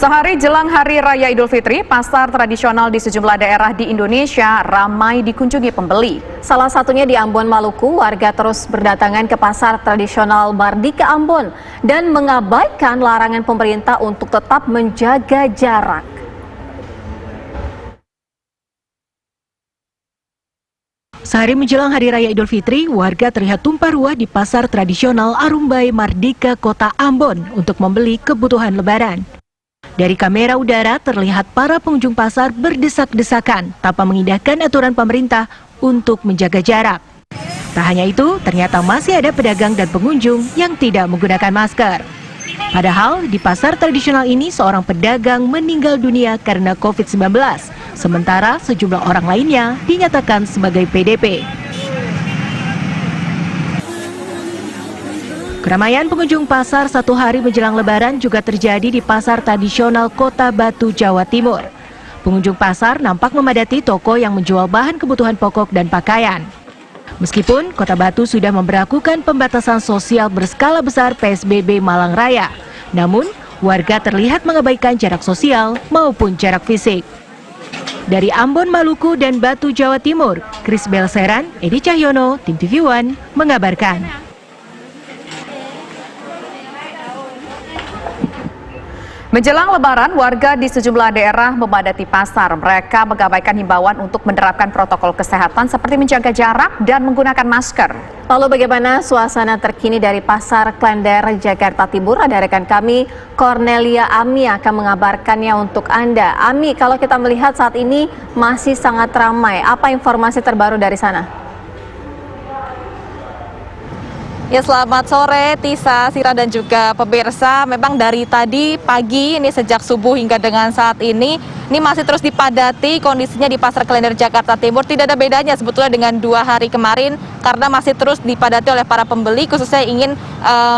Sehari jelang Hari Raya Idul Fitri, pasar tradisional di sejumlah daerah di Indonesia ramai dikunjungi pembeli. Salah satunya di Ambon, Maluku, warga terus berdatangan ke pasar tradisional Mardika Ambon dan mengabaikan larangan pemerintah untuk tetap menjaga jarak. Sehari menjelang Hari Raya Idul Fitri, warga terlihat tumpah ruah di pasar tradisional Arumbai Mardika, Kota Ambon untuk membeli kebutuhan Lebaran. Dari kamera udara terlihat para pengunjung pasar berdesak-desakan tanpa mengindahkan aturan pemerintah untuk menjaga jarak. Tak hanya itu, ternyata masih ada pedagang dan pengunjung yang tidak menggunakan masker. Padahal di pasar tradisional ini seorang pedagang meninggal dunia karena COVID-19, sementara sejumlah orang lainnya dinyatakan sebagai PDP. Keramaian pengunjung pasar satu hari menjelang Lebaran juga terjadi di pasar tradisional Kota Batu, Jawa Timur. Pengunjung pasar nampak memadati toko yang menjual bahan kebutuhan pokok dan pakaian. Meskipun Kota Batu sudah memberlakukan pembatasan sosial berskala besar PSBB Malang Raya, namun warga terlihat mengabaikan jarak sosial maupun jarak fisik. Dari Ambon, Maluku, dan Batu, Jawa Timur, Chris Belseran, Edi Cahyono, Tim TV One mengabarkan. Menjelang Lebaran, warga di sejumlah daerah memadati pasar. Mereka mengabaikan himbauan untuk menerapkan protokol kesehatan seperti menjaga jarak dan menggunakan masker. Lalu bagaimana suasana terkini dari Pasar Klender, Jakarta Timur? Ada rekan kami, Cornelia Ami akan mengabarkannya untuk Anda. Ami, kalau kita melihat saat ini masih sangat ramai. Apa informasi terbaru dari sana? Ya, selamat sore Tisa, Sira, dan juga pemirsa. Memang dari tadi pagi ini sejak subuh hingga dengan saat ini masih terus dipadati kondisinya di Pasar Klender Jakarta Timur. Tidak ada bedanya sebetulnya dengan 2 hari kemarin karena masih terus dipadati oleh para pembeli khususnya ingin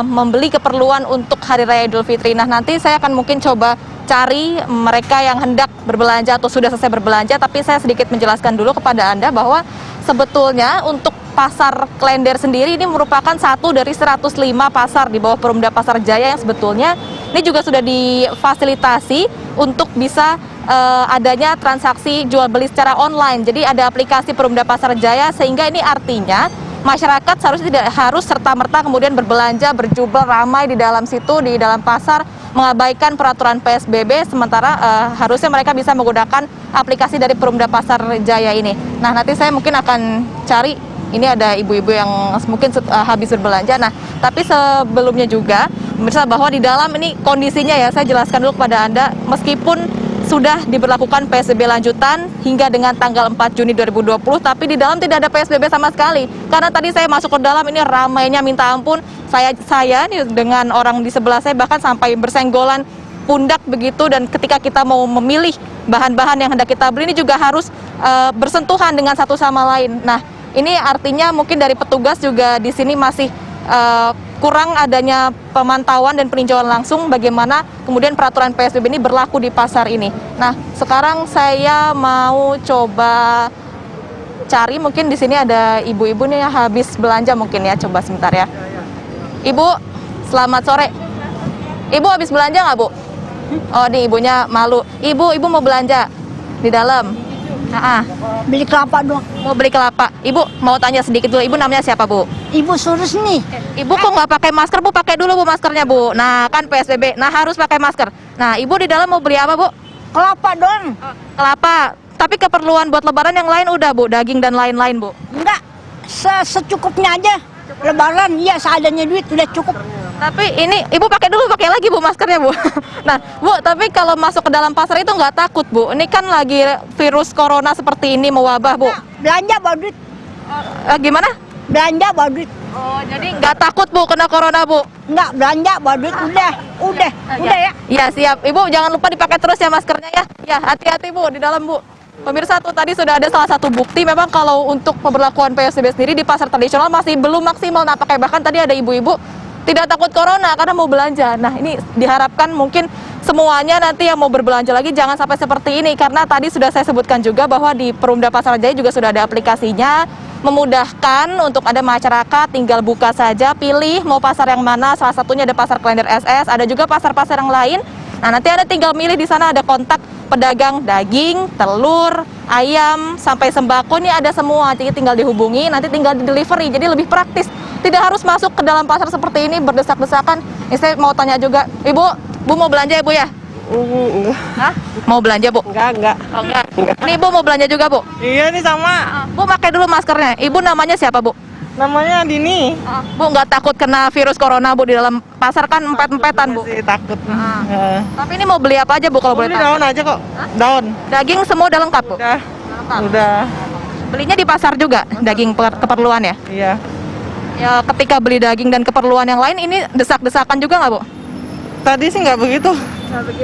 membeli keperluan untuk Hari Raya Idul Fitri. Nah, nanti saya akan mungkin coba cari mereka yang hendak berbelanja atau sudah selesai berbelanja, tapi saya sedikit menjelaskan dulu kepada Anda bahwa sebetulnya untuk Pasar Klender sendiri ini merupakan satu dari 105 pasar di bawah Perumda Pasar Jaya yang sebetulnya ini juga sudah difasilitasi untuk bisa adanya transaksi jual beli secara online. Jadi ada aplikasi Perumda Pasar Jaya sehingga ini artinya masyarakat seharusnya tidak harus serta-merta kemudian berbelanja berjubel ramai di dalam situ, di dalam pasar, mengabaikan peraturan PSBB, sementara harusnya mereka bisa menggunakan aplikasi dari Perumda Pasar Jaya ini. Nah, nanti saya mungkin akan cari. Ini ada ibu-ibu yang mungkin habis berbelanja. Nah, tapi sebelumnya juga, pemirsa, bahwa di dalam ini kondisinya ya, saya jelaskan dulu kepada Anda, meskipun sudah diberlakukan PSBB lanjutan hingga dengan tanggal 4 Juni 2020, tapi di dalam tidak ada PSBB sama sekali. Karena tadi saya masuk ke dalam ini ramainya minta ampun, saya nih dengan orang di sebelah saya bahkan sampai bersenggolan pundak begitu, dan ketika kita mau memilih bahan-bahan yang hendak kita beli ini juga harus bersentuhan dengan satu sama lain. Nah, ini artinya mungkin dari petugas juga di sini masih kurang adanya pemantauan dan peninjauan langsung bagaimana kemudian peraturan PSBB ini berlaku di pasar ini. Nah, sekarang saya mau coba cari, mungkin di sini ada ibu-ibu nih yang habis belanja mungkin ya, coba sebentar ya. Ibu, selamat sore. Ibu habis belanja nggak, Bu? Oh, nih ibunya malu. Ibu mau belanja di dalam. Beli kelapa dong. Mau beli kelapa. Ibu mau tanya sedikit dulu, Ibu namanya siapa, Bu? Ibu Surus nih. Ibu kok nggak pakai masker, Bu? Pakai dulu, Bu, maskernya, Bu. Nah, kan PSBB, nah harus pakai masker. Nah, Ibu di dalam mau beli apa, Bu? Kelapa dong. Kelapa. Tapi keperluan buat Lebaran yang lain udah, Bu? Daging dan lain-lain, Bu? Enggak, secukupnya aja. Lebaran, iya seadanya duit udah cukup. Tapi ini Ibu pakai dulu, pakai lagi, Bu, maskernya, Bu. Nah, Bu, tapi kalau masuk ke dalam pasar itu nggak takut, Bu? Ini kan lagi virus corona seperti ini mewabah, Bu. Nah, belanja bawa duit. Gimana? Belanja bawa duit. Oh, jadi nggak takut, Bu, kena corona, Bu? Enggak, belanja bawa duit, udah ya. Iya, siap. Ibu jangan lupa dipakai terus ya maskernya ya. Ya, hati-hati, Bu, di dalam, Bu. Pemirsa, tuh tadi sudah ada salah satu bukti memang kalau untuk pemberlakuan PSBB sendiri di pasar tradisional masih belum maksimal nampaknya. Bahkan tadi ada ibu-ibu tidak takut corona karena mau belanja. Nah, ini diharapkan mungkin semuanya nanti yang mau berbelanja lagi jangan sampai seperti ini, karena tadi sudah saya sebutkan juga bahwa di Perumda Pasar Jaya juga sudah ada aplikasinya, memudahkan untuk ada masyarakat tinggal buka saja, pilih mau pasar yang mana, salah satunya ada Pasar Klender SS, ada juga pasar-pasar yang lain Nah, nanti Anda tinggal milih di sana ada kontak pedagang daging, telur, ayam, sampai sembako ini ada semua. Jadi tinggal dihubungi, nanti tinggal di delivery. Jadi lebih praktis. Tidak harus masuk ke dalam pasar seperti ini berdesak-desakan. Ini saya mau tanya juga, Ibu, Bu mau belanja ya Bu ya? Enggak. Hah? Mau belanja Bu? Enggak. Oh, enggak. Ini Ibu mau belanja juga Bu? Iya nih sama. Bu pakai dulu maskernya. Ibu namanya siapa Bu? Namanya Dini. Bu nggak takut kena virus corona Bu di dalam pasar kan empet-empetan Bu? Masih takut. Tapi ini mau beli apa aja Bu kalau boleh Beli tahu? daun aja kok. Daun. Daging semua udah lengkap Bu? Udah. Belinya di pasar juga daging keperluan ya? Iya. Ya ketika beli daging dan keperluan yang lain ini desak-desakan juga nggak Bu? Tadi sih nggak begitu.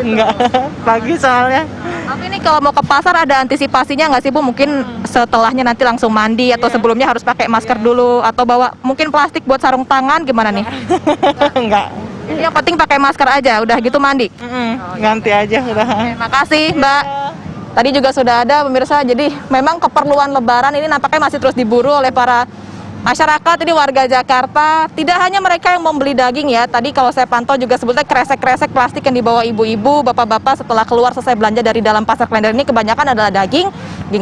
Enggak. Pagi soalnya. Tapi ini kalau mau ke pasar ada antisipasinya nggak sih Bu? Mungkin setelahnya nanti langsung mandi atau sebelumnya harus pakai masker dulu atau bawa mungkin plastik buat sarung tangan gimana nih? Enggak. Yang penting pakai masker aja, udah gitu mandi. Ganti aja udah. Terima kasih Mbak. Tadi juga sudah ada pemirsa, jadi memang keperluan lebaran ini nampaknya masih terus diburu oleh para masyarakat ini warga Jakarta. Tidak hanya mereka yang membeli daging ya, tadi kalau saya pantau juga sebetulnya kresek-kresek plastik yang dibawa ibu-ibu, bapak-bapak setelah keluar selesai belanja dari dalam pasar Klender ini kebanyakan adalah daging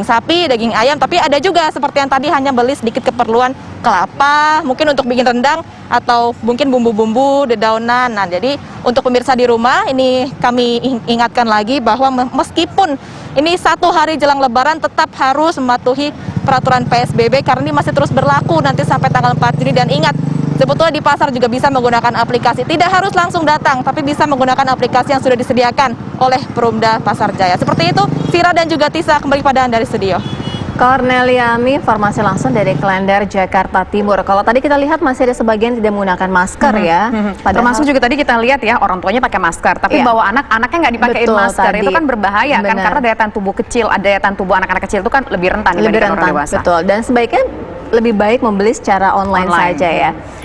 sapi, daging ayam, tapi ada juga seperti yang tadi hanya beli sedikit keperluan kelapa, mungkin untuk bikin rendang atau mungkin bumbu-bumbu, dedaunan. Nah, jadi untuk pemirsa di rumah ini kami ingatkan lagi bahwa meskipun ini 1 hari jelang lebaran tetap harus mematuhi peraturan PSBB karena ini masih terus berlaku nanti sampai tanggal 4 Juni. Dan ingat, sebetulnya di pasar juga bisa menggunakan aplikasi. Tidak harus langsung datang, tapi bisa menggunakan aplikasi yang sudah disediakan oleh Perumda Pasar Jaya. Seperti itu, Vira dan juga Tisa kembali pada Anda dari studio. Cornelia Ami, informasi langsung dari Klender, Jakarta Timur. Kalau tadi kita lihat masih ada sebagian tidak menggunakan masker ya. Termasuk juga tadi kita lihat ya orang tuanya pakai masker, tapi Iya. bawa anaknya nggak dipakein Betul, masker. tadi. Itu kan berbahaya kan Benar. karena daya tahan tubuh kecil, daya tahan tubuh anak-anak kecil itu kan lebih rentan lebih dibandingkan orang rentan, dewasa. betul. Dan sebaiknya lebih baik membeli secara online. Online. Saja ya.